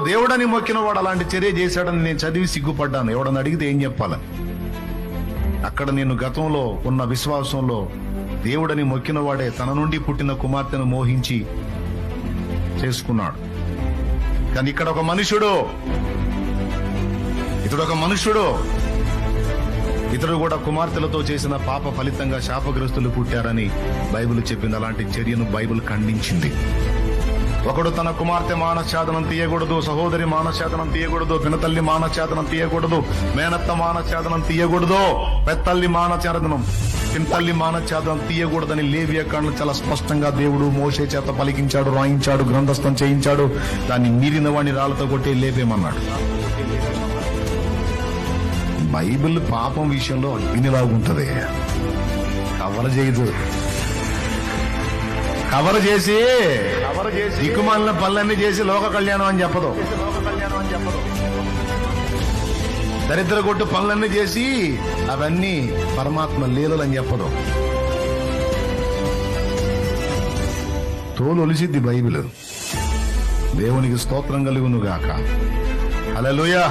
దేవుడని మొక్కిన వాడు అలాంటి చర్య చేశాడని నేను చదివి సిగ్గుపడ్డాను. ఎవడని అడిగితే ఏం చెప్పాలి? అక్కడ నేను గతంలో ఉన్న విశ్వాసంలో దేవుడని మొక్కిన వాడే తన నుండి పుట్టిన కుమార్తెను మోహించి చేసుకున్నాడు. కానీ ఇక్కడ ఒక మనుషుడు, ఇతడు కూడా కుమార్తెలతో చేసిన పాప ఫలితంగా శాపగ్రస్తులు పుట్టారని బైబిల్ చెప్పింది. అలాంటి చర్యను బైబిల్ ఖండించింది. ఒకడు తన కుమార్తె మానఛాదనం తీయకూడదు, సహోదరి మానఛాదనం తీయకూడదు, పినతల్లి మానఛాదనం తీయకూడదు, మేనత్త మానఛాదనం తీయకూడదు, పెత్తల్లి మానఛాదనం, పినతల్లి మానఛాదనం తీయకూడదని లేవియ కాండలో చాలా స్పష్టంగా దేవుడు మోషే చేత పలికించాడు, రాయించాడు, గ్రంథస్థం చేయించాడు. దాన్ని మీరిన వాడిని రాళ్లతో కొట్టి లేపేమన్నాడు. బైబిల్ పాపం విషయంలో అగ్నిలాగుంటది. కవర్ చేసి దిక్కుమాలిన పనులన్నీ చేసి లోక కళ్యాణం అని చెప్పదు. దరిద్ర కొట్టు పనులన్నీ చేసి అవన్నీ పరమాత్మ లీలలని చెప్పదు. తోలు ఒలిసిద్ది బైబిల్. దేవునికి స్తోత్రం కలుగును గాక. హల్లెలూయా.